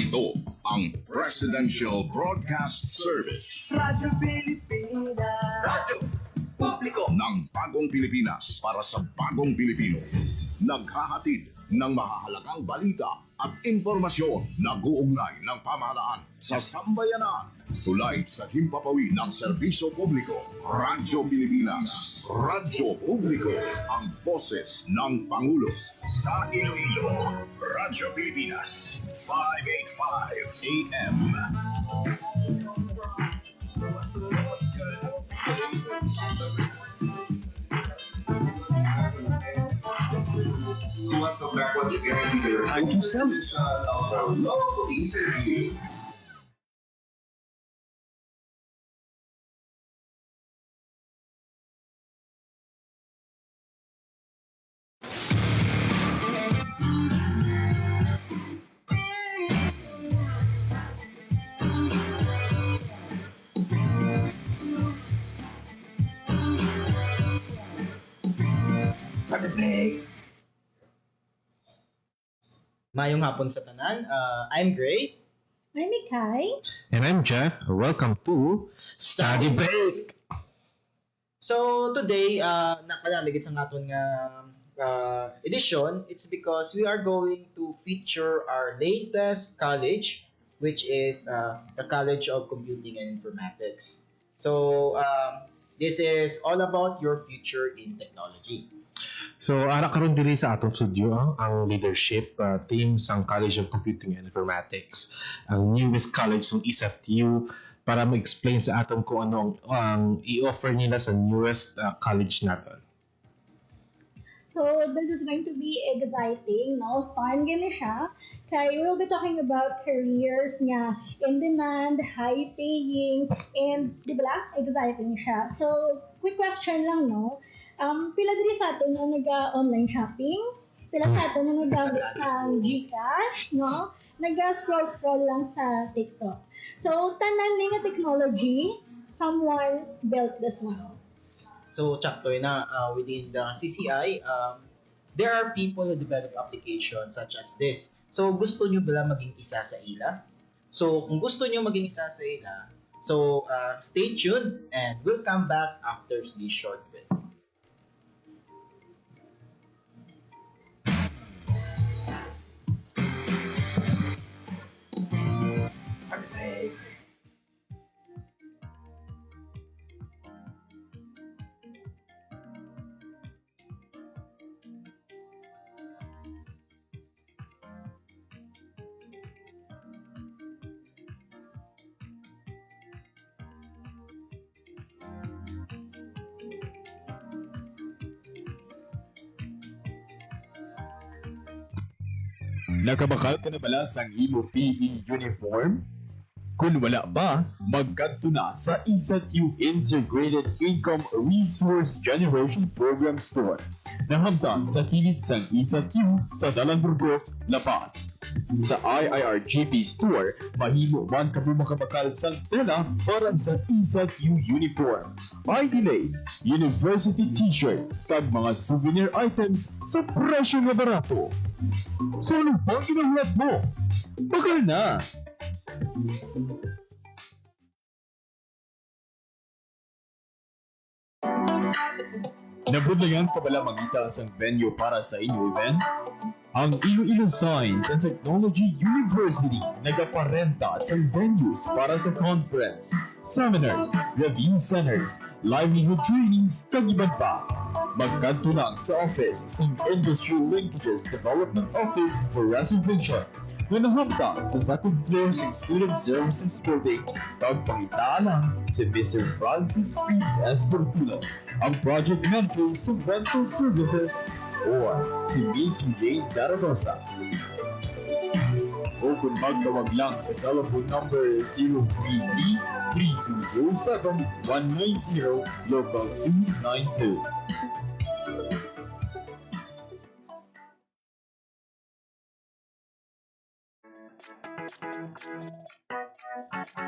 Ito ang Presidential Broadcast Service. Radyo Pilipinas. Radyo Publiko ng bagong Pilipinas para sa bagong Pilipino. Naghahatid ng mahahalagang balita at impormasyon na guugnay ng pamahalaan sa sambayanan. Tulay sa himpapawid ng serbisyo publiko. Radyo Pilipinas. Radyo Publiko. Ang boses ng Pangulo. Sa Iloilo, Radyo Pilipinas. 585 AM. Time to sell. Mayong hapon sa tanan. I'm Gray. I'm Mikay. And I'm Jeff. Welcome to Study Break. So today, napalamig sa aton nga edition. It's because we are going to feature our latest college, which is the College of Computing and Informatics. So this is all about your future in technology. So, ara karon diri sa atong studio ang leadership team sang College of Computing and Informatics, ang newest college ng ISATU para ma-explain sa aton kung ano ang i-offer nila sa newest college natin. So this is going to be exciting, no? Fun gini siya. Kaya we will be talking about careers nga in demand, high paying, and di ba exciting siya. So quick question lang, no? Pila diri sa aton ang nag-online shopping? Pila sa aton ang nag-gamit sa GCash, no? Nag-scroll lang sa TikTok. So, tanan ni nga technology, someone built this one. So chapter na within the CCI, there are people who develop applications such as this. So gusto nyo ba maging isa sa ila? So kung gusto nyo maging isa sa ila, so stay tuned and we'll come back after this short bit. Nakabakal ka na bala sang imo PE uniform? Kung wala ba, magkadto na sa ISATU Integrated Income Resource Generation Program Store. Nahamtang sa kilid sang ISATU sa Dalan Burgos, La Paz. Sa IIRGP Store, mahimo man ka mo makabakal sang tela para sa ISATU uniform, ID lace, university t-shirt, kag mga souvenir items sa presyo nga barato. So ano bang kinahanglan mo? Bakal na! Nabudlayan pa bala mangita sang venue para sa inyong event? Ang Iloilo Science and Technology University nagaparenta sa venues para sa conference, seminars, review centers, livelihood trainings, kag iban pa. Magkadto lang sa office sa Industry Linkages Development Office for Reservation na nahamtang sa second floor sa Student Services Building. Tagpangitaan lang si Mr. Francis Fritz S. Portulo, ang project manager sa rental services, or si Miss Jane Zaragoza. O kung magtawag lang sa telephone number 033-3207-190 local 292.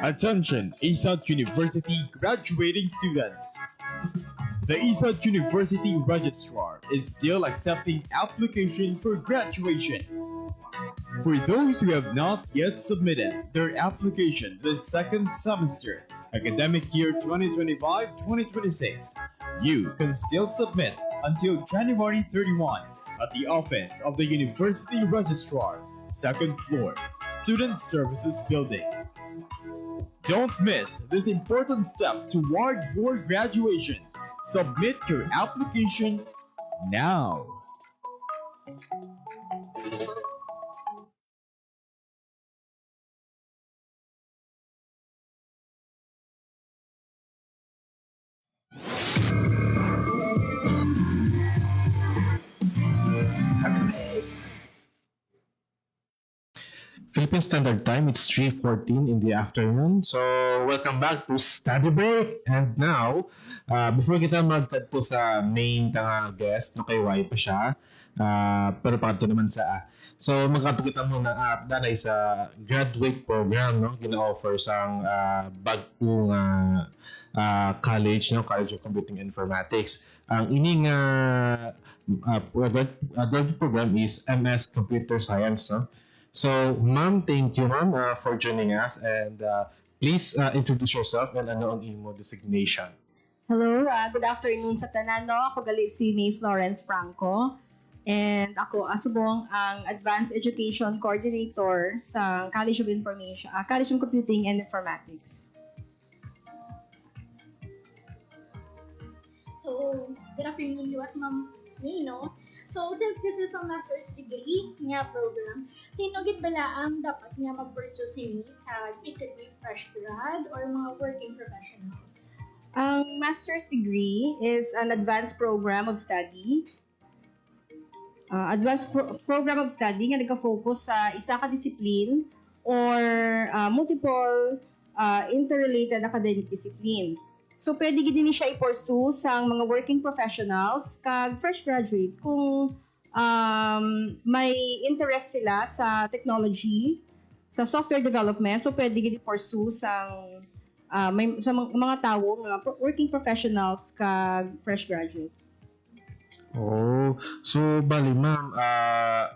Attention, ISAT University graduating students. The ISAT University Registrar is still accepting application for graduation. For those who have not yet submitted their application this second semester, academic year 2025-2026, you can still submit until January 31 at the office of the University Registrar, second floor, Student Services Building. Don't miss this important step toward your graduation. Submit your application now. Philippine Standard Time, it's 3:14 in the afternoon. So, welcome back to Study Break. And now, before kita magtadto sa main nga guest, no kay Y pa siya, pero pakadto naman sa So, magkadto kita muna danay sa graduate program, no? Gina-offer sang bagong college, no? College of Computing and Informatics. Ang ining graduate program is MS Computer Science, no? So, ma'am, thank you, ma'am, for joining us. And please introduce yourself and ano ang imo designation. Hello, good afternoon sa tanan. No? Ako gali si May Florence Franco. And ako asubong ang Advanced Education Coordinator sa College of Information, College of Computing and Informatics. So, good afternoon, US Ma'am May, no? So, since this is a master's degree nga program, sino gid bala ang dapat nga mag-pursue sini sa it could be fresh grad or mga working professionals? Ang master's degree is an advanced program of study. Program of study nga nagka-focus sa isa ka discipline or multiple interrelated academic discipline. So, pwede gid ni siya i-pursue sa mga working professionals kag fresh graduate kung may interest sila sa technology, sa software development. So, pwede gid i-pursue sa mga tao, mga working professionals kag fresh graduates. Oh, so bali ma'am,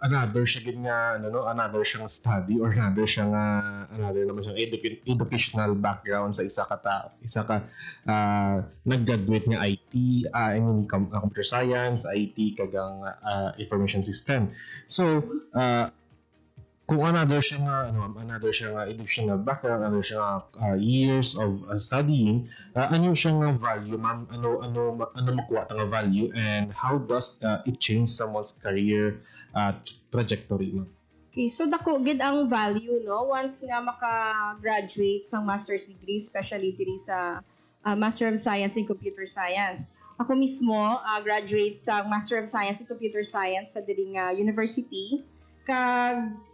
another siya gid nga another siyang study or another naman siyang educational background sa isa ka nag-graduate nga IT, computer science, IT kagang information system. So, kung another siya nga educational background, another siya nga years of studying, ano siya nga value, ma'am? Ano makuha nga value, and how does it change someone's career trajectory, ma'am? Okay, so dako gid ang value, no? Once nga maka-graduate sa master's degree, especially diri sa Master of Science in Computer Science. Ako mismo graduate sa Master of Science in Computer Science sa diri nga university. Kag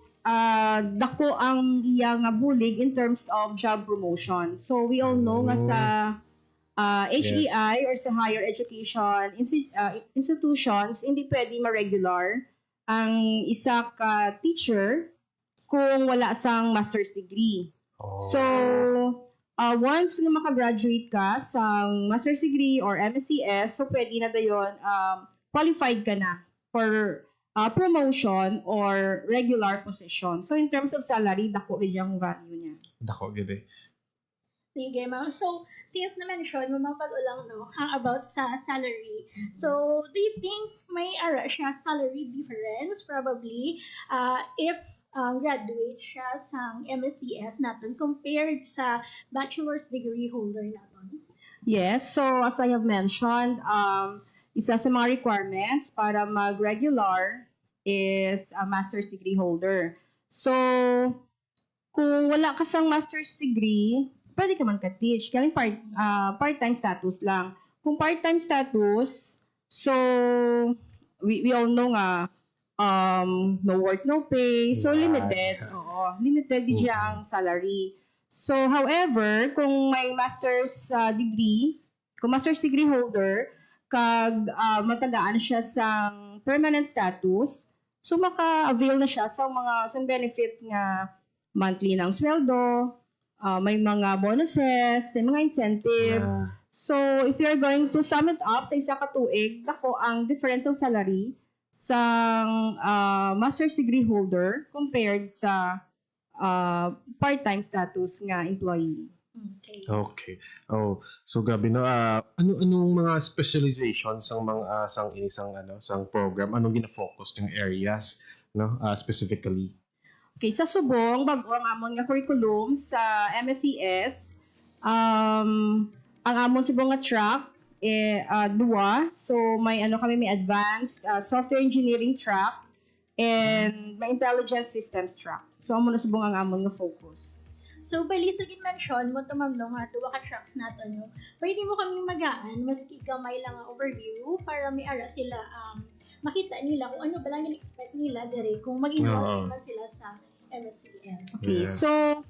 dako ang iya nga bulig in terms of job promotion. So we all know nga sa HEI or sa higher education institutions, hindi pwede ma-regular ang isa ka teacher kung wala sang master's degree. So once nga makagraduate ka sa master's degree or MSCS, so pwede na dayon qualified ka na for promotion or regular position. So, in terms of salary, dako gid yung value niya. Dako gid. Sige, ma'am. So, since na-mention mo mapag-ulang about sa salary. So, do you think may ara siya salary difference probably if graduate siya sa MSCS natin compared sa bachelor's degree holder natin? Yes. So, as I have mentioned, isa sa mga requirements para mag-regular is a master's degree holder. So, kung wala ka sang master's degree, pwede ka man ka-teach. Kaya part-time status lang. Kung part-time status, so, we all know nga, no work, no pay. So, limited. Oo, limited din ang salary. So, however, kung may master's degree, kung master's degree holder, kag matagaan siya sa permanent status, so maka-avail na siya sa mga benefit nga monthly ng sweldo, may mga bonuses, may mga incentives. So if you're going to sum it up sa isa ka tuig, dako ang difference ng salary sang master's degree holder compared sa part-time status nga employee. Okay. Okay. Oh, so gabi no. Anong mga specialization sang mga sang program? Anong gina-focus yung areas no specifically? Okay, sa subong bag-o ang amon nga curriculum sa MSCS, ang amon subong nga track duwa. So may may advanced software engineering track and may intelligent systems track. So amon na subong ang amon nga focus. So, bali sa mention mo to ma'am no, nga duwa ka tracks natin no. Pwede mo kami magaan, maski gamay lang ang overview para may ara sila makita nila kung ano ba lang in-expect nila dire kung mag-involve man sila sa MSCS. Okay, Yes. so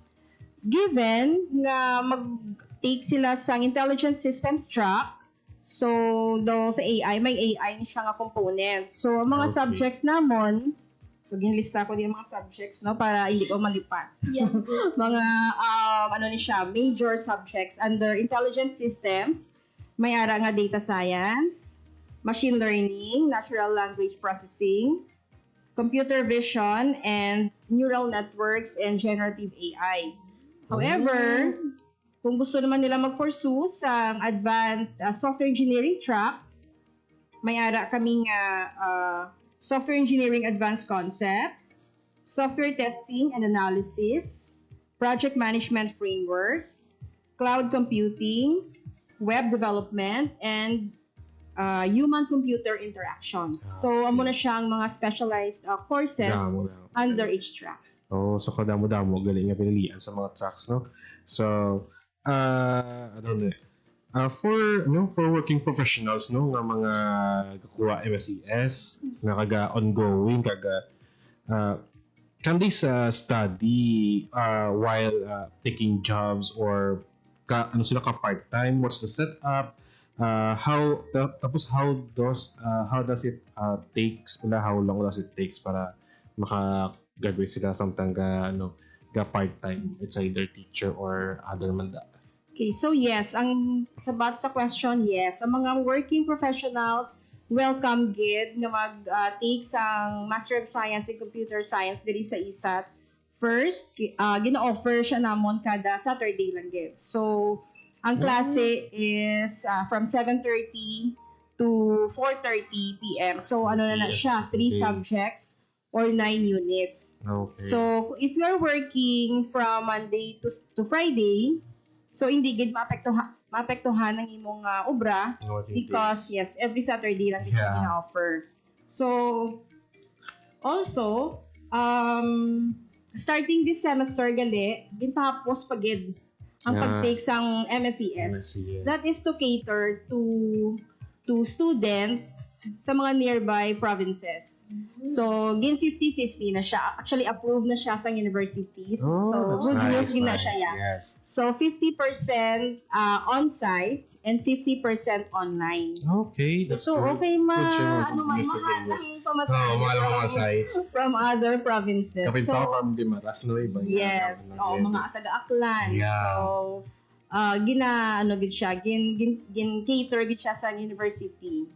given nga mag-take sila sa intelligent systems track, so daw sa AI, may AI ni siya nga component. So ang mga Okay. subjects namon, so ginlista ko din ang mga subjects no para hindi ko malipat. Yeah. Mga ni siya, major subjects under intelligent systems, may ara nga data science, machine learning, natural language processing, computer vision, and neural networks and generative AI. However, kung gusto naman nila mag-pursue sa advanced software engineering track, may ara kaming software engineering advanced concepts, software testing and analysis, project management framework, cloud computing, web development, and human-computer interactions. So, amo na siyang mga specialized courses Damo. under each track. Oh, so kadamo-damo galing nga pinilian sa mga tracks no. So, for working professionals no nga mga kakuha MSCS nga kaga ongoing kaga can they study while taking jobs or sila ka part-time? What's the setup? How does it how long does it takes para maka-graduate sila samtang ga part-time? It's either teacher or other man that. Okay, so yes, ang sabat sa question, yes. Ang mga working professionals, welcome gid nga mag-take sang Master of Science in Computer Science diri sa ISAT. First, gina-offer siya namon kada Saturday lang gid. So, ang klase is from 7:30 to 4:30 p.m. So, na siya, 3 Okay. subjects or 9 units. Okay. So, if you're working from Monday to Friday, so hindi gid maapektuhan ang imong obra because yes, every Saturday lang gid Yeah. ina-offer. So also starting this semester gali, ginpahapos pa gid ang Yeah. pag-take sang MSCS. That is to cater to students sa mga nearby provinces. So, gin 50-50 na siya. Actually, approved na siya sa universities. So, good news gid na siya. Yeah. Yes. So, 50% on-site and 50% online. Okay, that's So, great. okay Good siya, mahal good ang pamasahe mahal ang masay. from other provinces. Kapit So, pa from Dimaras, no? Iba yan. yes, mga taga-Aklan. Yeah. So, gid siya, cater gid siya sa university.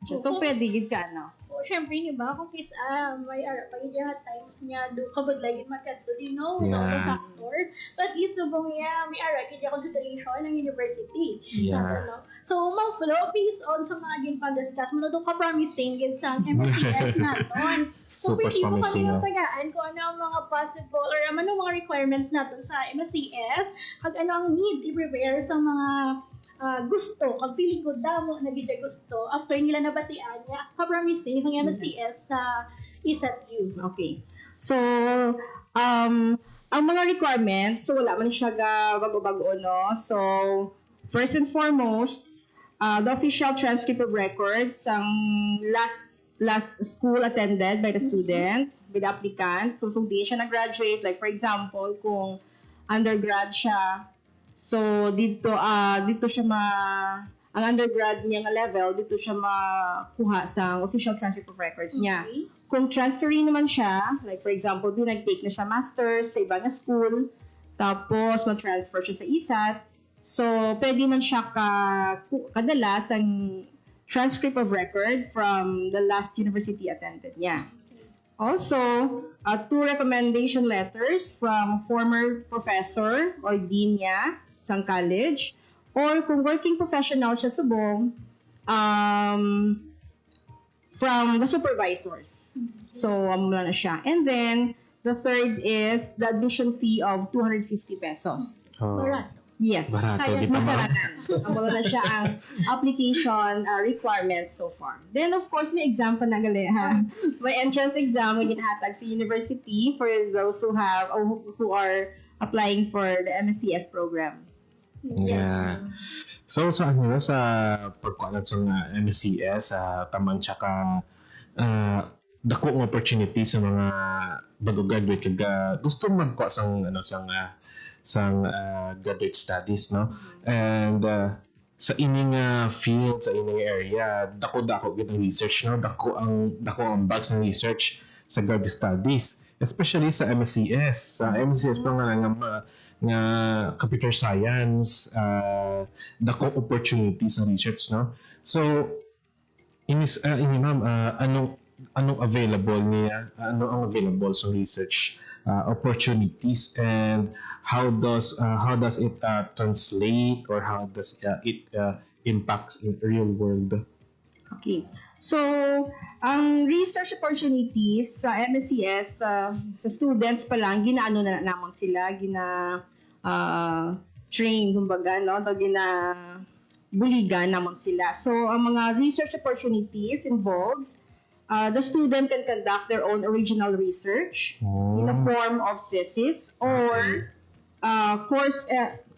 So, pwede gid ka, no? O, syempre, di ba, kung may ara pa yung times niya, do kabod lagi magkadto, Yeah. the factor. But least, subong niya, may ara, kaya consideration ng university. Yeah. So, mag-flow based on sa mga ginpag-discuss mo, doon ka-promising gid sa MSCS naton. So, Super pwede mo kami promising. yung tagaan kung ano ang mga possible or ano mga requirements natin sa MSCS, kag ano ang need i-prepare sa mga gusto, kag feeling ko damo na gid gusto after nila nabatian nga ka-promising ng MSCS sa ISAT-U. Okay. So, ang mga requirements, so wala man siya bago-bago, no? So, first and foremost, the official transcript of records, ang last school attended by the student, by the applicant. So di siya nag-graduate. Like, for example, kung undergrad siya, so dito siya ang undergrad niya nga level, dito siya makuha sa official transcript of records niya. Okay. Kung transferee naman siya, like for example, nag-take na siya master's sa iba na school, tapos mag-transfer siya sa ISAT, so pwede man siya kadalas ang transcript of record from the last university attended niya. Also, 2 recommendation letters from former professor or dean niya sa college, or kung working professional siya subong, from the supervisors. So, wala na siya. And then, the third is the admission fee of 250 pesos. Oh. Barato. Yes. Barato, di ba, ma'am? Masaranan. Wala na siya ang application requirements so far. Then, of course, may exam pa na gali, ha? May entrance exam na ginhatag sa university for those who have or who are applying for the MSCS program. Yeah. So sa ano sa pagkuanat sa MSCS tamang tsaka dako ng opportunity sa mga bago graduate kag gusto magkuha sang graduate studies, no, and sa ining field, sa ining area dako gid ang research, no, dako ang bags ng research sa graduate studies, especially sa MSCS pa nga computer science, dako opportunity sa research, no. So ini ma'am, anong available niya, ang available sa research opportunities, and how does it translate, or how does it impacts in real world? Okay. So, ang research opportunities sa MSCS, sa students pa lang, ginaano na namon sila, train, kumbaga, no? Buligan namon sila. So, ang mga research opportunities involves the student can conduct their own original research in the form of thesis or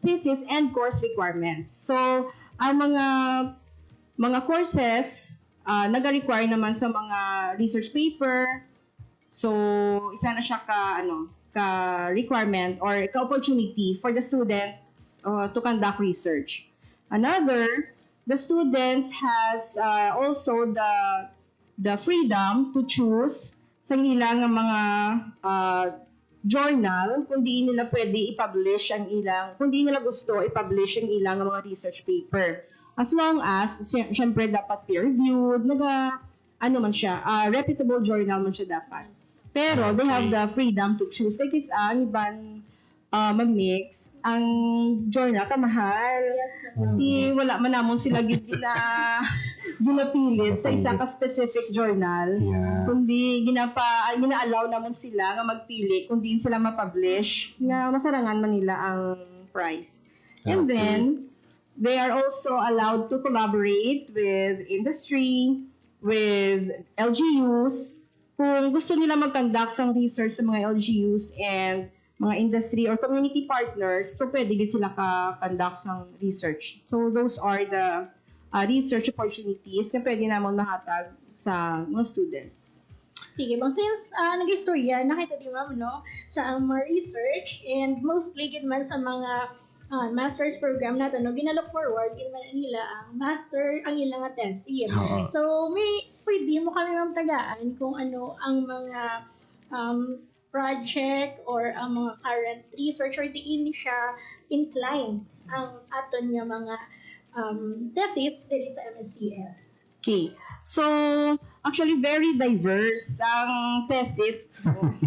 thesis and course requirements. So, ang mga courses naga-require naman sa mga research paper. So, isa na siya ka requirement or ka-opportunity for the students to conduct research. Another, the students has also the freedom to choose sa ilang mga journal kung di nila pwede i-publish ang ilang, kung di nila gusto i-publish ang ilang mga research paper. As long as, syempre dapat peer-reviewed, reputable journal man siya dapat. Pero they have the freedom to choose. Like ang ibang mag-mix, ang journal kamahal. Di wala man namon sila ginapilit sa isa ka specific journal. Yeah. Kundi gina-allow namon sila nga magpili kung di sila ma-publish nga masarangan man nila ang price. And then they are also allowed to collaborate with industry, with LGUs. Kung gusto nila mag-conduct ng research sa mga LGUs and mga industry or community partners, so pwede din sila ka-conduct ng research. So those are the research opportunities na pwede naman mahatag sa mga students. Sige, bang since nag-istorya, nakita di ma'am, no, sa mga research and mostly gid man sa mga master's program natin, no, ginalook forward gid man nila ang master, ang ilang thesis. So may pwede mo kami mamtagaan kung ano ang mga project or ang mga current research or diin siya inclined ang aton nga mga thesis diri sa MSCS. Okay. So, actually very diverse ang thesis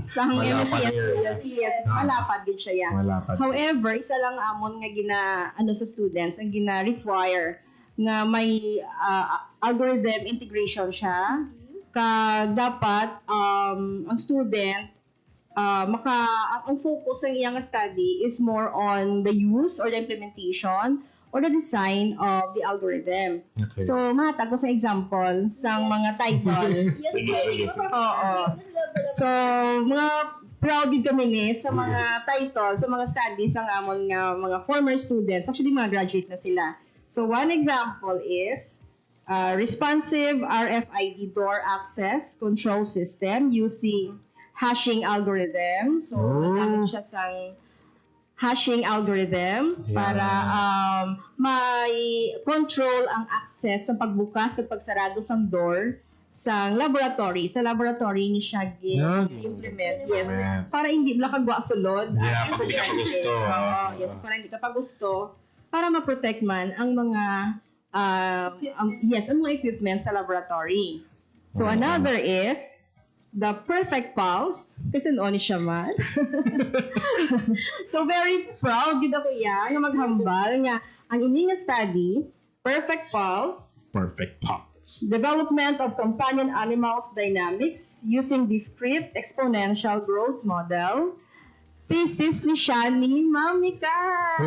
sa MSCS. Yes, malapad gid siya yan. However, isa lang amon nga sa students ang gina-require nga may algorithm integration siya. Kag dapat ang student ang focus ng iyang study is more on the use or the implementation or the design of the algorithm. Okay. So, matag ko sa example sa mga title. Sige. Oo. So, mga proud din kami sa mga title, sa mga studies ng amon nga mga former students. Actually, mga graduate na sila. So, one example is responsive RFID door access control system using hashing algorithm. So, nagamit siya sa hashing algorithm para may control ang access sa pagbukas at pagsarado sa door sa laboratory. Sa laboratory ni siya implement. Yes. Para hindi bla kagwa sulod. Yeah, para hindi ka gusto. Yes, para hindi ka pa gusto. Para ma-protect man ang mga ang mga equipment sa laboratory. So another is the perfect pulse, kasi noon siya man. So very proud gid ako nga maghambal nga ang ining study, perfect pulse, Perfect pops. development of companion animals dynamics using discrete exponential growth model. Thesis ni siya ni Mami Kai.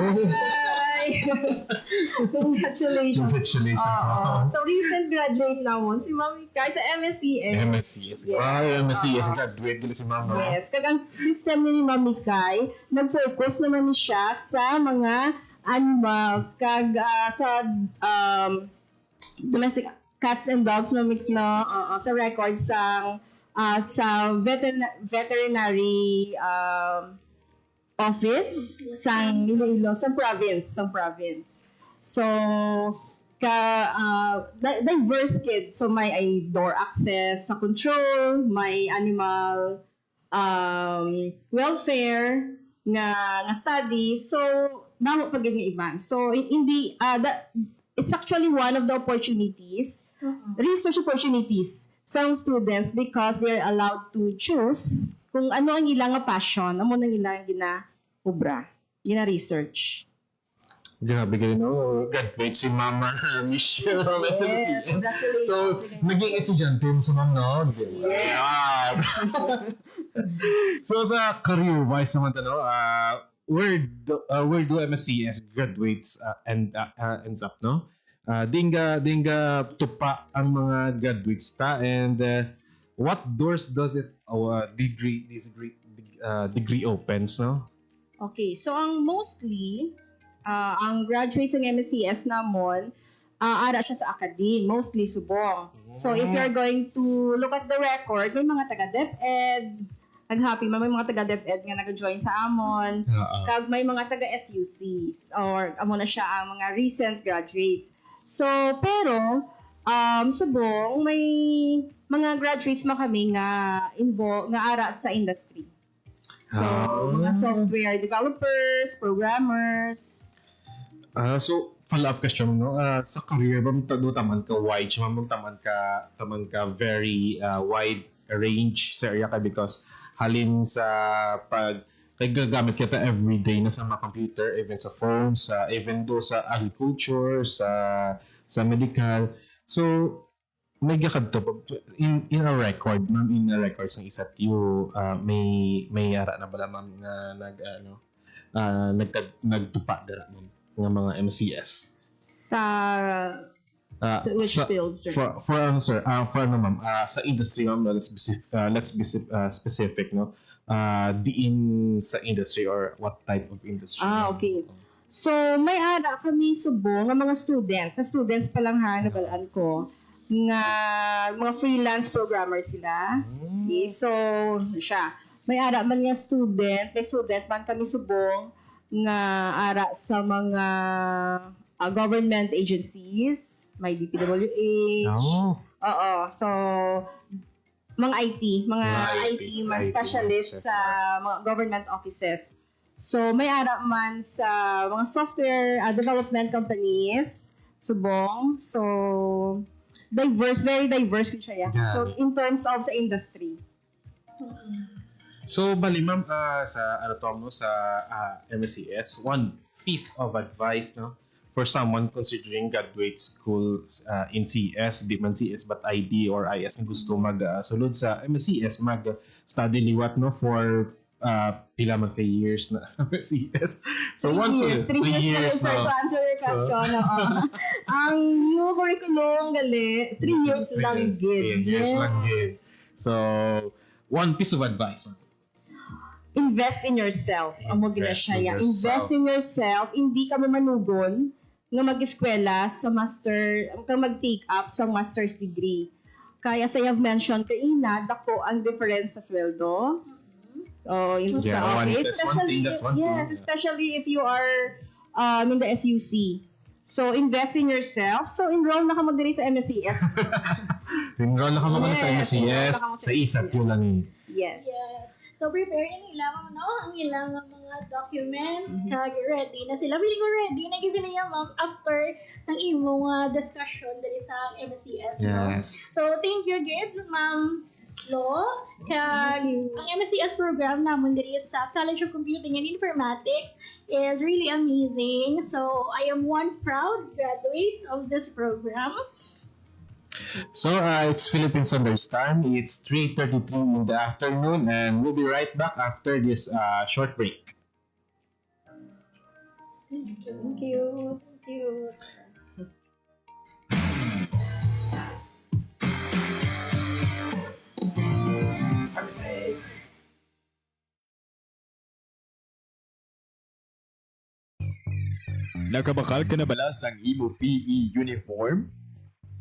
Congratulations. Congratulations. So recent graduate naman si Mami Kai sa MSCS. MSCS. Yes. MSCS. Graduate dito si Mama. Yes, kag ang system ni Mami Kai, nag-focus naman siya sa mga animals kag sa domestic cats and dogs mamix na sa record sa veterinary office sang Iloilo sa province. So diverse kid. So may door access sa control, may animal welfare nga study. So namo pag nga iban. So hindi it's actually one of the opportunities, research opportunities some students because they're allowed to choose kung ano ang ilang passion, amo nang ilang gina-obra, gina-research. Grabe ka rin, graduate si Mama Michelle. Yes, congratulations. So, naging estudyante mo sa Ma'am, no? Yes. So, sa career-wise naman, where do MSCS graduates ends up, no? Dinga tupa ang mga graduates ta, and what doors does it degree opens, no? Okay, so ang mostly ang graduates ng MSCS namon ara siya sa academe, mostly subong. So if you're going to look at the record, may mga taga DepEd, nag-happy may mga taga DepEd nga nag-join sa amon, kag may mga taga SUCs or amo na siya ang mga recent graduates. So pero subong may mga graduates man kami nga ara sa industry. So, mga software developers, programmers. So, follow-up question, no? Sa career ba taman ka wide, taman ka very wide range sa area ka because halin sa pag kay gagamit kita everyday na sa mga computer, even sa phones, even do sa agriculture, sa medical. So, may gakad to in a record, ma'am, in a record ng ISATU, may ara na bala, ma'am, na nagtupa dira, ma'am, ng mga MCS Sa which field, sir? For ano, sir, for ano, ma'am, sa industry, ma'am, let's be specific, no? Diin sa industry or what type of industry? Okay. So, may ara kami subong ng mga students. Sa students pa lang ha, nabalaan ko, nga mga freelance programmer sila. Okay, so, siya. May ara man nga student, may student man kami subong nga ara sa mga government agencies, may DPWH. Oo. So, mga IT man specialist sa mga government offices. So, may ara man sa mga software development companies, subong. So, very diverse siya. Yeah. So, in terms of sa industry. So, bali, ma'am, sa MSCS, one piece of advice, no, for someone considering graduate school in CS, di man CS but ID or IS na gusto mag-sulod sa MSCS, mag-study liwat, no, for pila man kay years na MSCS. So, 3 years, sir, to answer your question. Ang new curriculum, 3 years lang gid. 3 years lang gid. So, one piece of advice, ma'am. Invest in yourself. Amo gina siya. Invest in yourself. Hindi ka mamanugon nga mag-eskwela sa master, kang mag-take up sa master's degree. Kaya sa have mentioned kaina, dako ang difference sa sweldo. So, sa office. Especially if you are in the SUC. So, invest in yourself. So, enroll na ka mo diri sa MSCS. Enroll na ka mo sa MSCS. Sa ISATU lang. Yes. Yeah. So prepare na nila ang ilang mga documents kag ready na sila. Feeling ko ready na sila yung ma'am after ng imong discussion dali sa MSCS. No? Yes. So thank you again Ma'am Lo. Kag ang MSCS program namon diri sa College of Computing and Informatics is really amazing. So I am one proud graduate of this program. So, it's Philippine Standard Time. It's 3:33 in the afternoon, and we'll be right back after this short break. Thank you. Thank you. Nakabakal ka na bala sang imo PE uniform?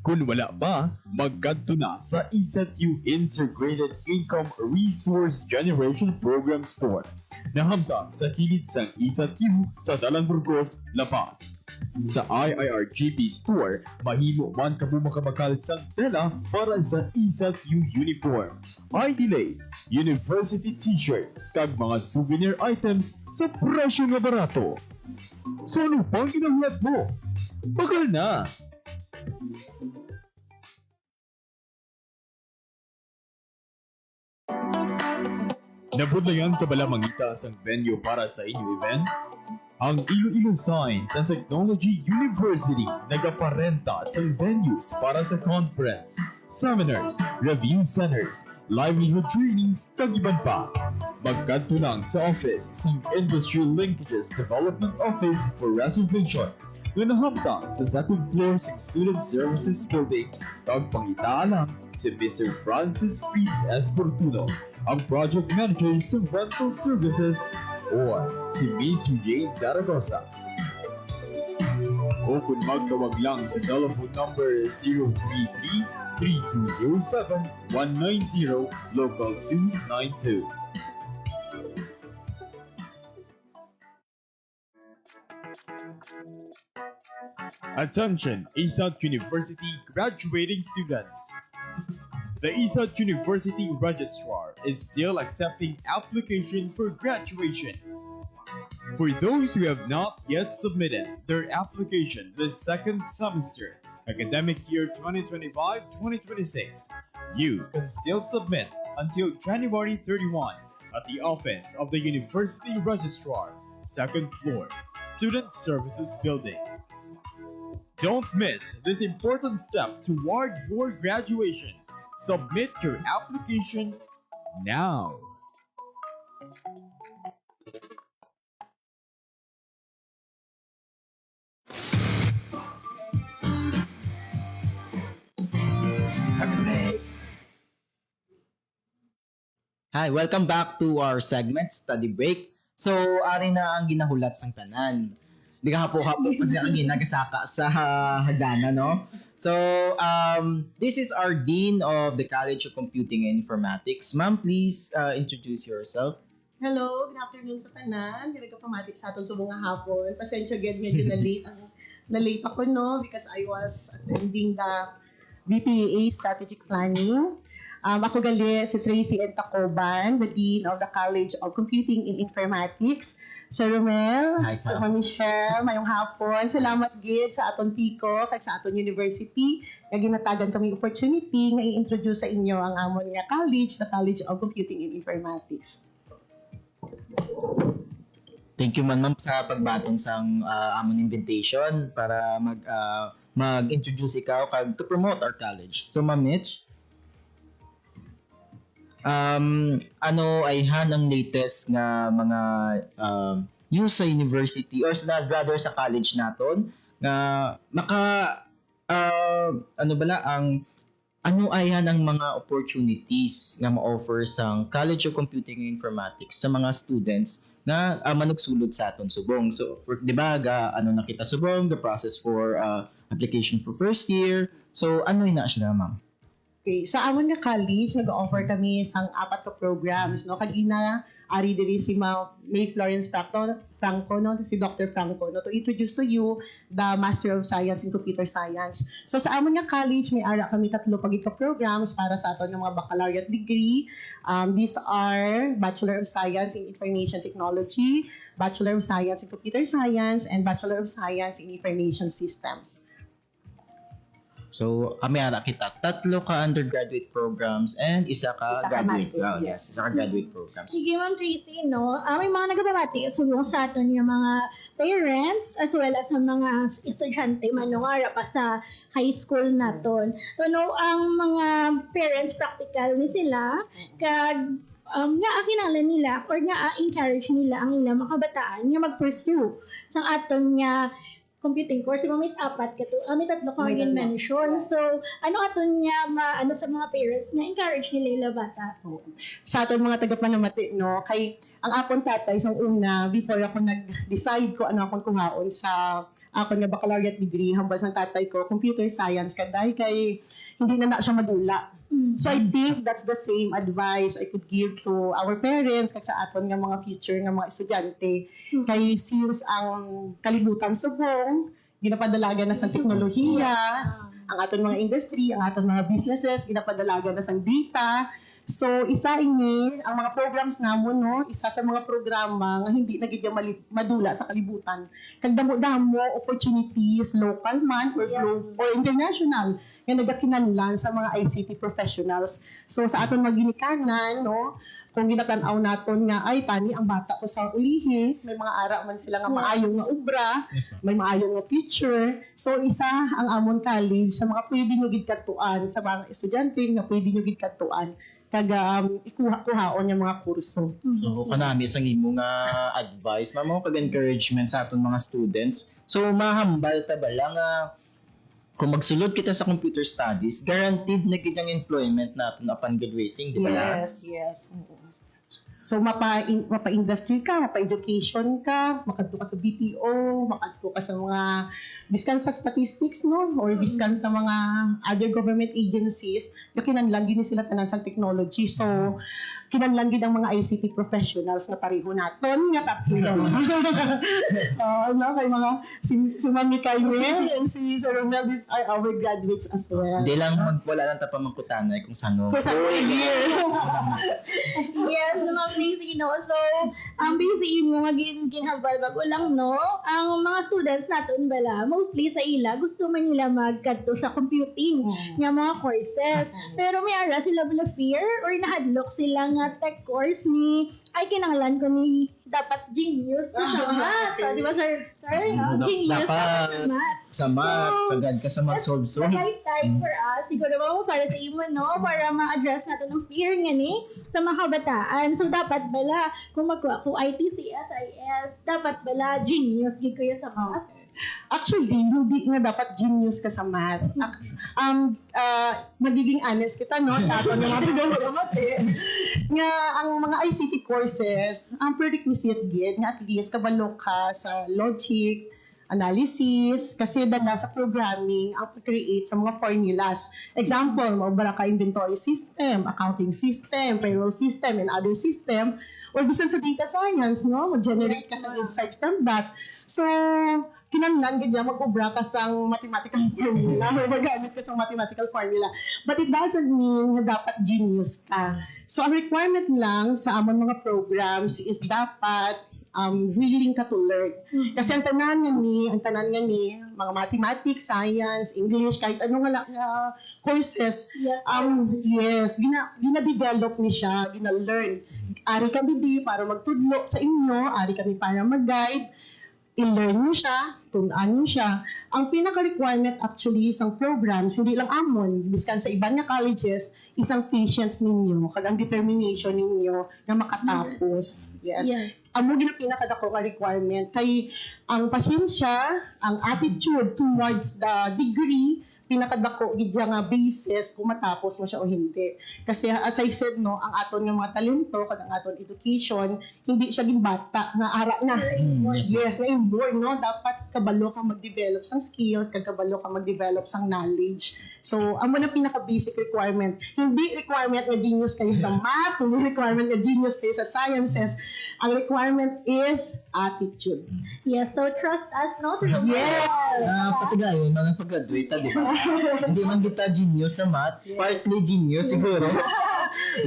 Kung wala pa, magkadto na sa ESETU Integrated Income Resource Generation Program Store. Nahamtang sa kilid sang ESETU sa Dalang Burgos, La Paz. Sa IIRGP Store, mahimo man ka mo makabakal sang tela para sa ESETU uniform, ID lace, university t-shirt, kag mga souvenir items sa presyo nga barato. So ano pang kinahanglan mo? Bakal na! Napudlayan ka bala mangita sang venue para sa inyong event? Ang Iloilo Science and Technology University nagaparenta sang venues para sa conference, seminars, review centers, livelihood trainings, kag iban pa. Magkadto lang sa office sang Industry Linkages Development Office for Reservation na nahamtang sa second floor sa Student Services Building. Kag pangitaan lang si Mr. Francis Fritz S. Portuno, ang Project Manager sa Rental Services, or si Miss Jane Zaragoza. O kung magtawag lang sa telephone number 033-3207-190, local 292. Attention, ASAT University graduating students. The ASAT University Registrar is still accepting application for graduation. For those who have not yet submitted their application this second semester, academic year 2025-2026, you can still submit until January 31 at the office of the University Registrar, second floor, Student Services Building. Don't miss this important step toward your graduation. Submit your application now. Hi, welcome back to our segment, Study Break. So, ari na ang ginahulat sang tanan. Di ka hapo-hapo kasi ang ginagasaka sa hagdanan, no? So, this is our Dean of the College of Computing and Informatics. Ma'am, please introduce yourself. Hello, good afternoon sa tanan. Nagka-informatics sa aton sa mga hapon. Pasensya agad medyo na-late ako, no? Because I was attending the BPA Strategic Planning. Ako gali si Tracy N. Tacoban, the Dean of the College of Computing and Informatics. Sir Romel, Sir Michelle, mayong hapon. Salamat gid sa aton Pico kag sa aton university. Nga ginatagan kami opportunity nga i-introduce sa inyo ang amon nga college, the College of Computing and Informatics. Thank you ma'am sa pagbatong sang amon invitation para mag-introduce ikaw kag to promote our college. So Ma'am Mitch, ano ay hanang latest nga mga news sa university or rather sa college naton nga ano ay hanang mga opportunities nga ma-offer sang College of Computing and Informatics sa mga students na manugsulod sa aton subong. So, di ba, nakita subong, the process for application for first year. So, ano na siya ma'am? Okay, sa amon nga college, nag-offer kami sang 4 ka programs, no? Kagina, ari diri si May Florence Franco, no? Si Dr. Franco, no? To introduce to you the Master of Science in Computer Science. So sa amon nga college, may ara kami 3 pagika programs para sa aton nga mga baccalaureate degree. These are Bachelor of Science in Information Technology, Bachelor of Science in Computer Science, and Bachelor of Science in Information Systems. So, kami ara kita 3 ka undergraduate programs and isa ka Isa ka graduate. master's, Oh, yes. yes, isa ka graduate programs. Sige, Ma'am Tracy, no? May mga nagababati subong sa aton yung mga parents as well as sa mga estudyante man no nga pa sa high school naton. So, no, ang mga parents practical ni sila kag nga kinahanglan nila or nga encourage nila ang ilang mga kabataan nga mag-pursue sang aton nga computing course kung may 4 kato may 3 ka May again tatlo. mention. Yes. So ano aton nga ano sa mga parents nga encourage nila ila bata. Sa aton mga tagapanamati, no, kay ang akon tatay sang una before ako nag-decide ko ano akong kuhaon sa akon nga baccalaureate degree hambal sang tatay ko computer science kaday kay hindi na siya madula. So I think that's the same advice I could give to our parents kag sa aton nga mga future nga mga estudyante. Kay since ang kalibutan subong ginapadalaga na sa teknolohiya, ang aton mga industry, ang aton mga businesses ginapadalaga na sa data. So isa ini ang mga programs namon, no, isa sa mga programa nga hindi na gid madula sa kalibutan. Kag damo-damo opportunities local man or or international nga nagakinahanglan sa mga ICT professionals. So sa aton mga ginikanan, no, kung ginatan-aw naton nga ay tani ang bata ko sa ulihi, may mga ara man sila nga maayo nga obra, may maayo nga future. So isa ang amon college sa mga pwede nyo gid katuan sa mga estudyante nga pwede nyo gid katuan kag ikuha-kuhaon yung mga kurso. So, kanami isang imo nga advice, mamo kag encouragement sa aton mga students. So, mahambal ta ba lang kung magsulod kita sa computer studies, guaranteed na gid ang employment naton upon graduating, di ba? Yes. Oo. So mapa-industry ka, mapa-education ka, makadto ka sa BPO, makadto ka sa mga biskan sa statistics, no, or biskan sa mga other government agencies, na kinahanglan gid ni sila tanan sa technology. So kinahanglan gid ang mga ICT professionals na pareho naton nga tatlo. No, kay mga si Ma'am Carmen and si Sir Romel, these are our graduates as well. Hindi lang wala lang ta pamangkutanay kung sano. For some year. Yes, Ma'am Tracy, no? So, ang basic mo ginhambal bago lang, no? Ang mga students naton bala, mostly sa ila, gusto man nila magkadto sa computing nga mga courses. Pero may ara sila bala fear or nahadlok sila nga tech course ni ay kinahanglan ko ni dapat genius ka sa math. So, di ba, sir? Genius Dapat ka sa math. sa math, sagad ka sa mag-solve. So, The right time for us, siguro ba para sa imo, no? Para ma-address natin ang fear nga ni sa mga kabataan. So, dapat bala, kung magkuha ko ITCS, SIS, dapat bala, genius, gid kuya sa math. Actually, hindi nga dapat genius ka sa math. Magiging honest kita, no, sa ato ng mga pagmamati. Nga, ang mga ICT courses, ang prerequisite gid nga at least kabalo ka sa logic, analysis, kasi dala sa programming ang pag-create sa mga formulas. Example, maubara ka inventory system, accounting system, payroll system, and other system, or bisan sa data science, no? Mag-generate ka sa insights from that. So, kinahanglan gid mag-ubra ka sang mathematical formula or magamit ka sang mathematical formula. But it doesn't mean na dapat genius ka. So, ang requirement lang sa amon mga programs is dapat willing ka to learn. Kasi ang tanan nga ni mga mathematics, science, English, kahit ano nga courses, yes, gina-develop ni siya, gina-learn. Ari kami para magtudlo sa inyo, ari kami para mag-guide, i-learn mo siya, tunan mo siya. Ang pinaka-requirement actually isang programs, hindi lang amon, biskan sa iba nga colleges, isang patience ninyo, kag ang determination ninyo na makatapos. Yes. Amo gina pinakadako nga requirement kay ang pasensya, ang attitude towards the degree, pinakadako gid nga basis kung matapos mo siya o hindi. Kasi as I said no, ang aton nga mga talento kag ang aton education hindi siya gimbata nga ara na. Yes, nga inborn no, dapat kabalo ka mag-develop sang skills, kag kabalo ka mag-develop sang knowledge. So, amo na pinaka-basic requirement. Hindi requirement nga genius kayo sa math, hindi requirement nga genius kayo sa sciences. Ang requirement is attitude. Yes, so trust us, no? So, Yes! Pati gayon, mga pag-graduate, di ba? Hindi man kita genius sa math, partly genius siguro.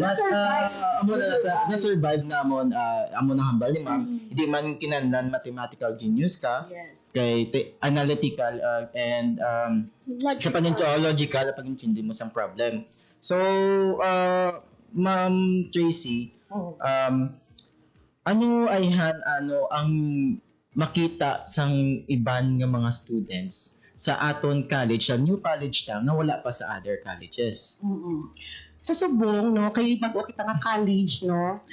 But, amo na-survive na amo na hambal ni ma'am. Hindi man kinahanglan mathematical genius ka. Yes. Kay analytical and sa logical pag intindi mo sang problem. So, Ma'am Tracy, ano ang makita sang iban nga mga students sa aton college, sa new college ta nga wala pa sa other colleges? Sa subong no, kay bago kita nga college no,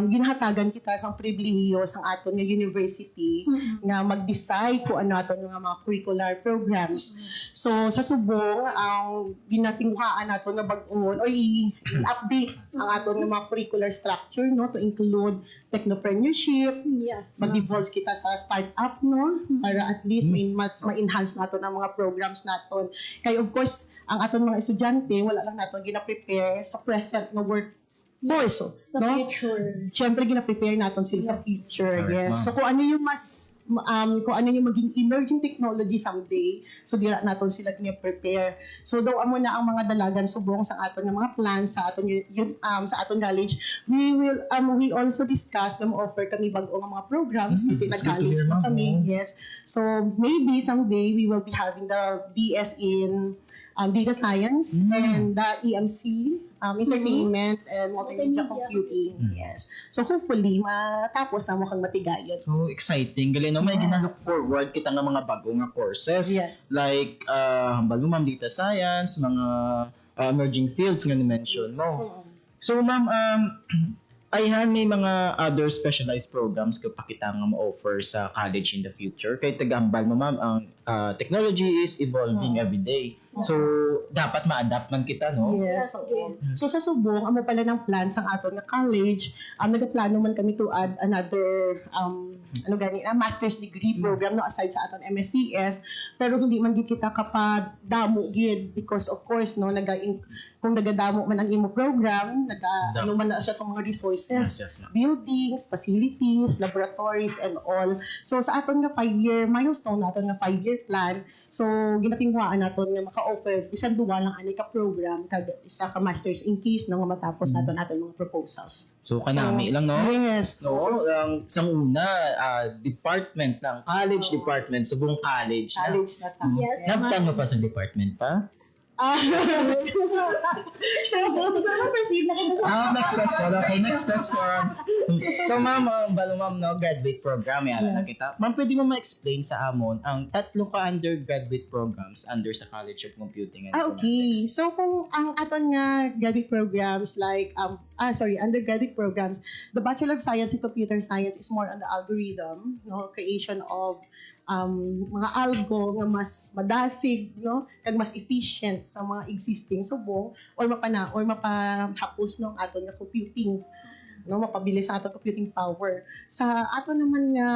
ginahatagan kita sang pribilehiyo sang aton nga university nga mag-decide kung ano aton nga mga curricular programs. So sa subong ang ginatinghaan naton nga bag-on o i-update ang aton nga mga curricular structure no to include technopreneurship. yes. Mag-involve kita sa startup no para at least mas ma-enhance naton ang mga programs naton. Kay of course ang aton mga estudyante wala lang naton gina-prepare sa present nga workforce The no. future. Siyempre gina-prepare naton sila sa future. Correct, Yes. So kung ano yung kung ano yung maging emerging technology someday, so dira naton sila gina-prepare. So daw amo na ang mga dalagan subong sa aton nga mga plans sa aton sa aton college. We also discuss nga mo-offer kami bag-o nga mga programs until nag-college na kami. Yes. So maybe someday we will be having the BS in data science and the EMC, entertainment and multimedia computing. Yes. So hopefully matapos na mo kang matigayon. So exciting, gali no, may ginalook forward kita nga mga bago nga courses. Yes. Like hambal mo ma'am, data science, mga emerging fields nga ni-mention mo. So ma'am, ayhan may mga other specialized programs ka pa kita nga ma-offer sa college in the future. Kay tagambal mo ma'am, ang technology is evolving every day. So dapat ma-adapt man kita no. Yes. So sa subong amo pala ng plans ang aton nga college, nagaplano man kami to add another master's degree program no aside sa aton MSCS, pero hindi man gid kita kapag damo gid because of course no kung nagadamo man ang imo program, ano man na siya sa mga resources, buildings, facilities, laboratories and all. So sa aton nga 5-year milestone naton nga 5-year plan, so ginatingwaan naton nga maka-offer bisan duwa lang ani ka program kag isa ka masters in case no nga matapos naton mga proposals. So kanami lang no. Yes. No, ang sang una department ng college department subong college. College na ta. Yes. Nabtan mo pa sa department pa? Proceed na kita. Next question. Okay, next question. So ma'am, balo ma'am no, graduate program yan na kita. Ma'am, pwede mo ma-explain sa amon ang tatlo ka undergraduate programs under sa College of Computing and Okay. So kung ang aton nga graduate programs like undergraduate programs, the Bachelor of Science in Computer Science is more on the algorithm, no, creation of mga algo nga mas madasig no kag mas efficient sa mga existing subong or mapahapos no aton nga computing no mapabilis sa aton computing power sa aton naman nga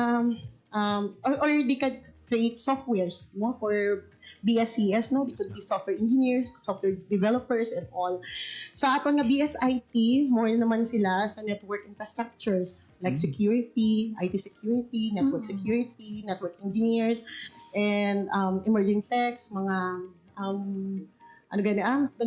or di ka create softwares no for BSCS no, they could be software engineers, software developers and all. Sa aton nga BSIT, more naman sila sa network infrastructures like security, IT security, network security, network engineers and emerging techs, mga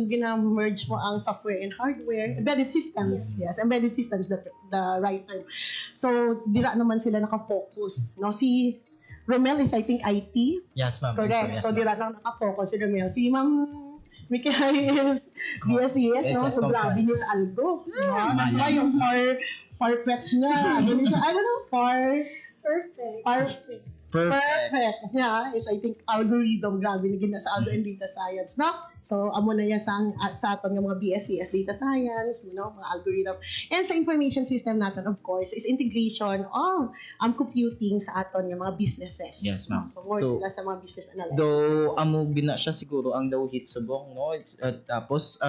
gina-merge mo ang software and hardware, embedded systems. Yes, embedded systems, the right term. So, dira naman sila nakafocus. No? Si Romel is, I think, IT. Yes, ma'am. Correct. Yes, so, ma'am. dira lang nakafocus si Romel. Si Ma'am Mikay is BSCS, no? yes, So, grabe niya sa algo. No? That's why yung far-fetched na. I don't know, Perfect. Perfect. Yeah, is I think algorithm, grabe na gina sa algo and data science, no? So, amo na yan sa aton ng mga BSc as data science, mga algorithm. And sa information system natin, of course, is integration of computing sa aton ng mga businesses. Yes, ma'am. So, more So, sila sa mga business analytics. Though amo gina siya siguro ang daw hit subong no. Tapos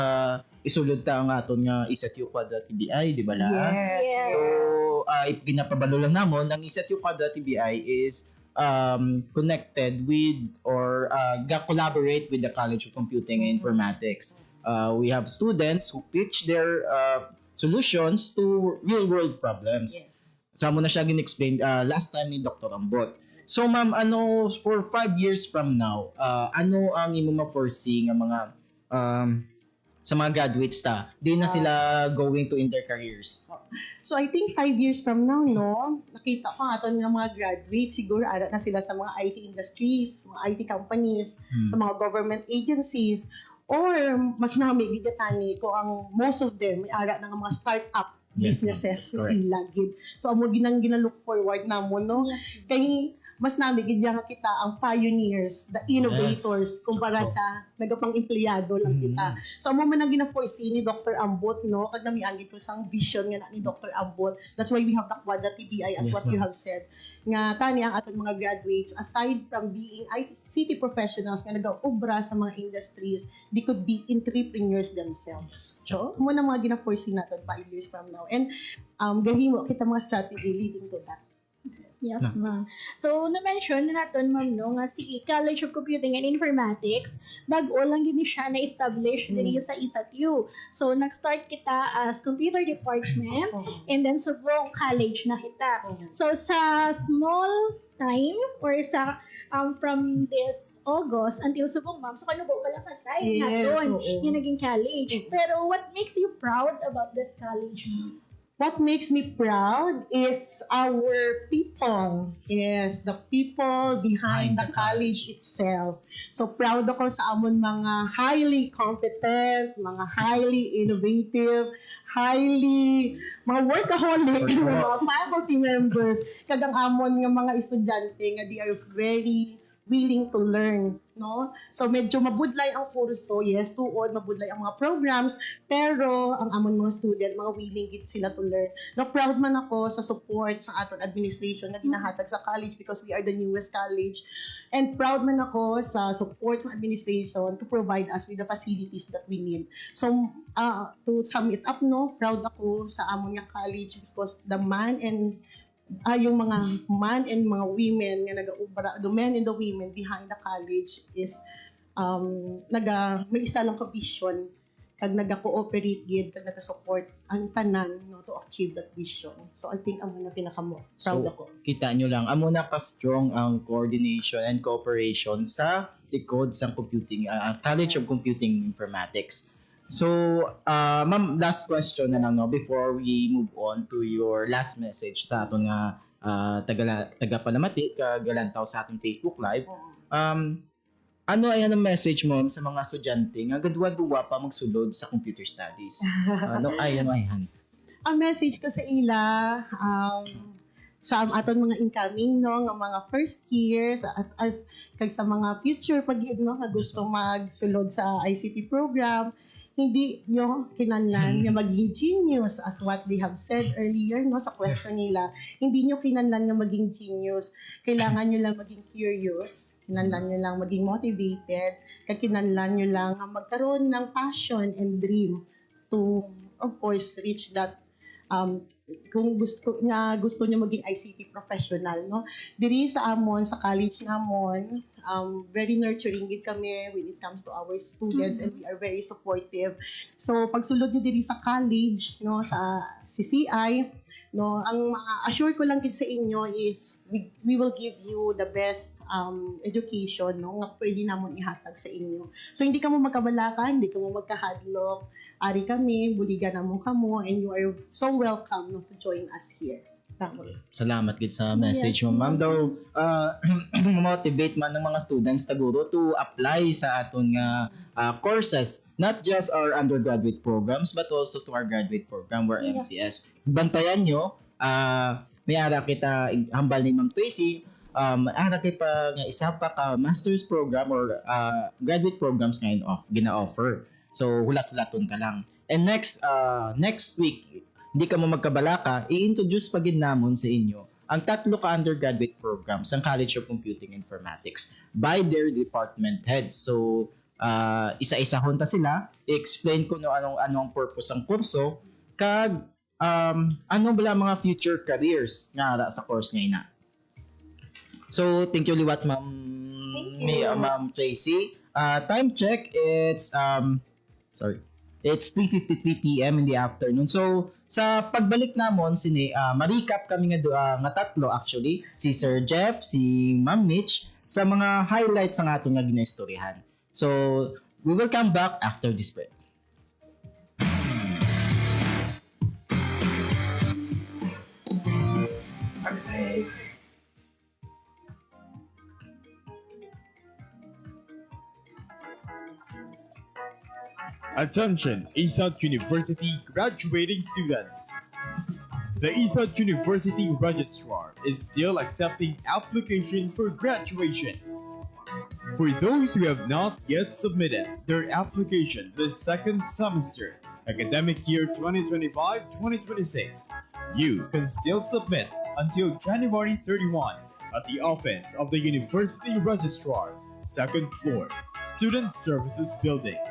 isulod ta ang aton nga isatyo quadrat TBI, di ba la? Yes. Yes. So if ginapabalo lang namon ang isatyo quadrat TBI is connected with or collaborate with the College of Computing and Informatics. We have students who pitch their solutions to real world problems. Yes. Sa mo na siya gin-explain last time ni Dr. Ambot. So ma'am, for 5 years from now, ano ang imo ma-foresee nga mga sa mga graduates ta? Di na sila going to in their careers. So I think 5 years from now, no, nakita ko aton nga mga graduates, siguro ara na sila sa mga IT industries, mga IT companies, sa mga government agencies, or mas nami gigatani ko ang most of them may ara na nga mga startup businesses correct. ilagid. So amo ginalook forward namon, no. Kay mas nami gid nga kita ang pioneers, the innovators kumpara sa nagapang empleyado lang kita. So amo man ang gina-foresee ni Dr. Ambot, no, kag namianggit ko sang vision nga na ni Dr. Ambot. That's why we have the Quadra TBI as Yes, what you have said. Nga tani ang aton mga graduates, aside from being ICT professionals nga nagaobra sa mga industries, they could be entrepreneurs themselves. So amo na mga gina-foresee natin 5 years from now. And gahimo kita mga strategy leading to that. Yes, ma'am. So, na-mention na natin, ma'am, no, nga si College of Computing and Informatics, bago lang yun siya na-establish diri sa ISATU. So, nag-start kita as computer department, and then subong college na kita. So, sa small time, or sa from this August until subong, ma'am, so kanubo pa lang sa time natin, yung naging college. Pero, what makes you proud about this college, ma'am? What makes me proud is our people. Yes, the people behind the college itself. So proud ako sa amon mga highly competent, mga highly innovative, mga workaholic, mga faculty members, kagang amon nga mga estudyante nga they are very willing to learn, no? So medyo mabudlay ang kurso, yes, tuod mabudlay ang mga programs, pero ang amon mga student, mga willing gid sila to learn. No, proud man ako sa support sa aton administration na ginahatag sa college because we are the newest college. And proud man ako sa support sa administration to provide us with the facilities that we need. So to sum it up, no, proud ako sa amon nga college because the yung mga man and mga women nga nagaubra, the men and the women behind the college is may isa lang ka vision kag naga-cooperate gid kag naga-support ang tanan, no, to achieve that vision. So I think amo na pinakamo proud ako. Kita nyo lang, amo na ka-strong ang coordination and cooperation sa likod sa computing, College of Computing Informatics. So, ma'am, last question na lang, no, before we move on to your last message sa aton nga taga-Palamati, kagalantaw sa ating Facebook Live. Ano ay ang message mo sa mga estudyante nga gadwa-duwa pa magsulod sa computer studies? Ano ay han? Ang message ko sa ila, sa aton mga incoming, no, nga mga first years at as kag sa mga future pagid, no, nga gusto magsulod sa ICT program, hindi nyo kinanlan nga maging genius as what they have said earlier, no, sa question nila. Hindi nyo kinanlan nga maging genius. Kailangan nyo lang maging curious. Kinanlan nyo lang maging motivated. Kinanlan nyo lang magkaroon ng passion and dream to, of course, reach that kung gusto nyo maging ICT professional, no. Diri sa amon, sa college namon, very nurturing gid kami when it comes to our students and we are very supportive. So pagsulod ni diri sa college, no, sa CCI, no, ang assure ko lang gid sa inyo is we will give you the best education, no, nga pwede namon ihatag sa inyo. So hindi ka mo magkabalakan, hindi ka mo magkahadlok. Ari kami, buligan namon kamo, and you are so welcome, no, to join us here. Salamat gid sa message mo, ma'am. Daw motivate man ng mga students taguro to apply sa aton nga courses, not just our undergraduate programs but also to our graduate program where MCS. Bantayan nyo, may ara kita hambal ni Ma'am Tracy, ara kay pa nga isa pa ka master's program or graduate programs ngayon gina-offer. So hulat-hulaton ka lang. And next week, hindi ka mo magkabalaka, i-introduce pa gid namon sa inyo ang 3 ka undergraduate programs ng College of Computing Informatics by their department heads. So isa-isa hunta sila, i-explain ko no ano ang purpose ng kurso kag ano bala mga future careers nga sa course ngayon na. So thank you liwat Ma'am Ma'am Tracy. Time check, it's 3:53 PM in the afternoon. So sa pagbalik namon ma-recap kami nga tatlo actually, si Sir Jeff, si Ma'am Mitch sa mga highlights ng ato nga ginaistoryahan. So we will come back after this break. Attention, ESAT University graduating students. The ESAT University Registrar is still accepting application for graduation. For those who have not yet submitted their application this second semester, academic year 2025-2026, you can still submit until January 31 at the office of the University Registrar, second floor, Student Services Building.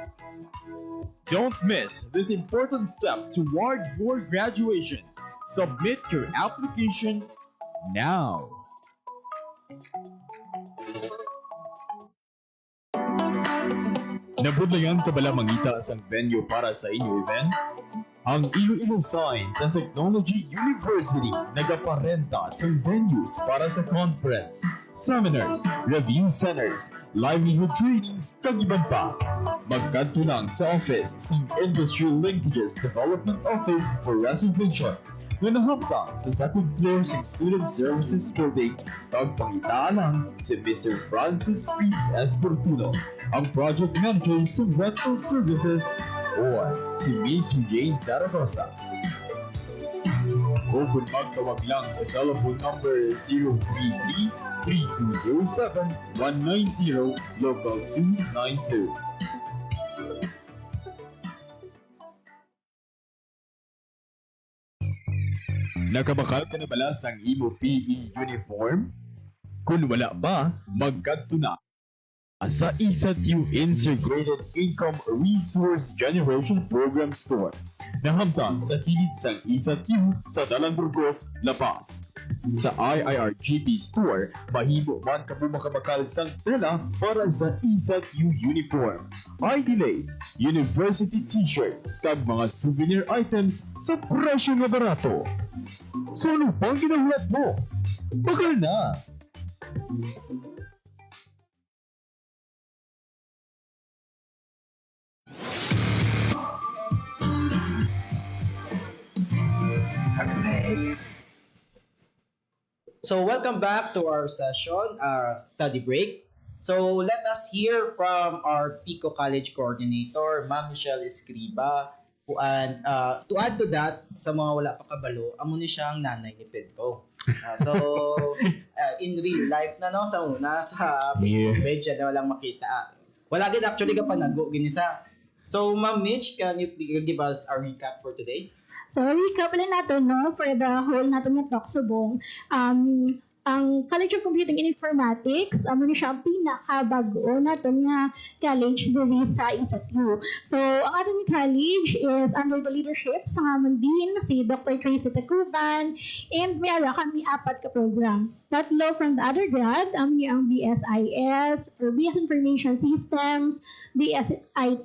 Don't miss this important step toward your graduation. Submit your application now. Nabudlayan ka bala mangita ang venue para sa inyong event? Ang Iloilo Science and Technology University nagaparenta sa venues para sa conference, seminars, review centers, livelihood trainings, kag iban pa. Magkadto lang sa office sa Industry Linkages Development Office for Reservation na nahamtang sa second floor sa Student Services Building. Pagpangitaan lang si Mr. Francis Fritz S. Fortuno, ang project manager sa rental services, or si Miss Jane Zaragoza. O kung magtawag lang sa telephone number 033-3207-190 local 292. Nakabakal ka na bala sang imo PE uniform? Kung wala pa, magkadto na sa ESATU Integrated Income Resource Generation Program Store. Nahamtang sa kilid sang ESATU sa Dalang Burgos, La Paz. Sa IIRGB Store, mahimo man ka makabakal sang tela para sa ESATU uniform, ID lace, university t-shirt, kag mga souvenir items sa presyo nga barato. So ano pang ginahulat mo? Bakal na! So welcome back to our session, study break. So let us hear from our Pico College Coordinator, Ma'am Michelle Escriba. And to add to that, sa mga wala pa kabalo, amo ni siya ang nanay ni Pedro. In real life na no, sa una, sa Facebook page na walang makita. Wala gid actually ka panago ginisa. So Ma'am Mitch, can you give us a recap for today? So, recap lang natin, no, for the whole natin nga talk subong. Ang College of Computing and Informatics, amo ni siya ang pinakabago natin nga college diri sa ESATU. So, ang ating college is under the leadership sa amon din si Dr. Tracy Tacuban, and may ara kami 4 ka program. Tatlo from the undergrad, ang BSIS or BS Information Systems, BS IT,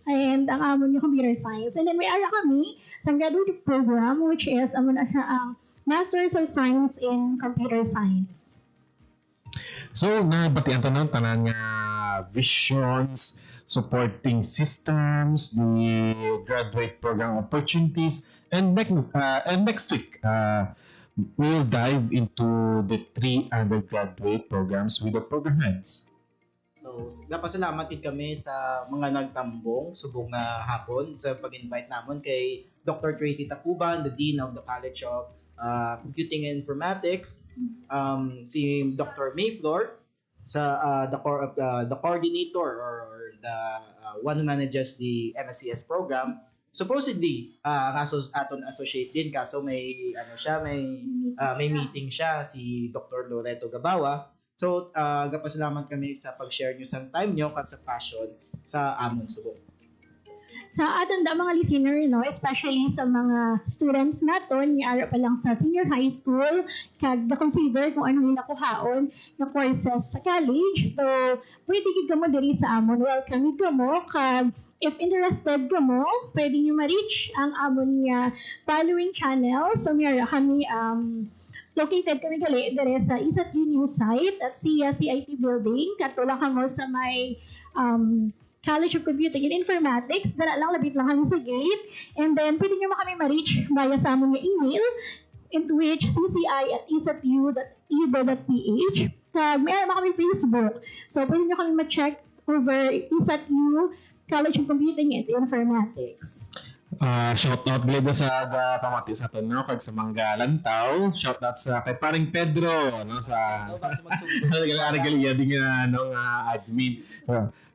and ang amon yung Computer Science. And then may ara kami sa graduate program, which is amon na siya ang Masters of Science in Computer Science. So, nabatian tanan nga visions, supporting systems, the graduate program opportunities, and next week, we'll dive into the 3 undergraduate programs with the program heads. So, napasalamat din kami sa mga nagtambong subong na hapon sa pag-invite namon kay Dr. Tracy Tacuban, the Dean of the College of Computing and Informatics, si Dr. Mayflor, sa the coordinator or the one who manages the MSCS program. Supposedly aton associate din, kaso may may meeting siya, si Dr. Loreto Gabawa. So gapasalamat kami sa pag-share nyo sa time nyo at sa passion sa amon subong. Sa aton da mga listener, no, especially sa mga students naton nga ara pa lang sa senior high school, kag consider kung ano nila kuhaon na courses sa college. So pwede gid kamo diri sa amon, welcome gid kamo, kag if interested kamo, pwede nyo ma-reach ang amon nga following channel. So mayroon kami located kami gali dire sa ISATU News site at CIT building, katulad kamo sa may College of Computing and Informatics. Dala lang, labit lang kami sa gate. And then, pwede nyo kami ma-reach via sa among email, in which cci@isatu.edu.ph. Mayroon kami Facebook. So, pwede nyo kami ma-check over ISATU College of Computing and Informatics. Shout out gid sa pamati sa aton no kag sa mga lantaw. Shout out sa kay paring Pedro no sa Regalia ding admin.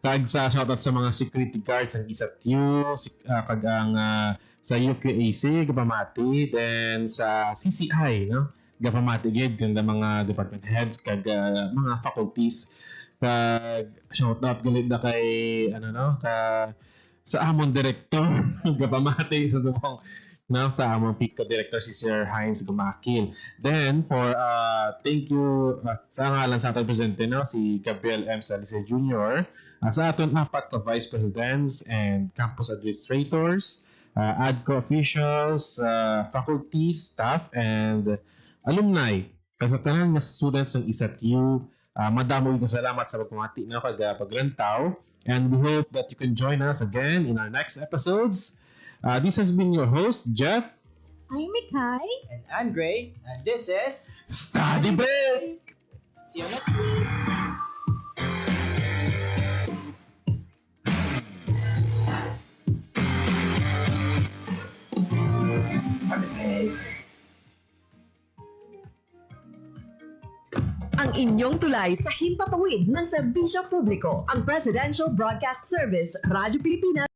Kag sa shout out sa mga security guards ang ISATU kag ang sa UKAC gapamati, then sa CCI no gapamati gid yung mga department heads kag mga faculties. Kag shout out gid na kay sa amon director gapamati sa tubong sa amon PICO director si Sir Heinz Gumakil. Then for thank you sa ngalan sa ating presente no si Gabriel M. Salice Jr. Sa aton apat ka vice presidents and campus administrators, ADCO officials, faculty, staff, and alumni. Kag sa tanan nga students ng ISATU, madamo yung salamat sa pagpamati no kag paglantaw. And we hope that you can join us again in our next episodes. This has been your host, Jeff. I'm Mikay. And I'm Gray. And this is Study Break! See you next week. Ang inyong tulay sa himpapawid ng serbisyo publiko, ang Presidential Broadcast Service, Radyo Pilipinas.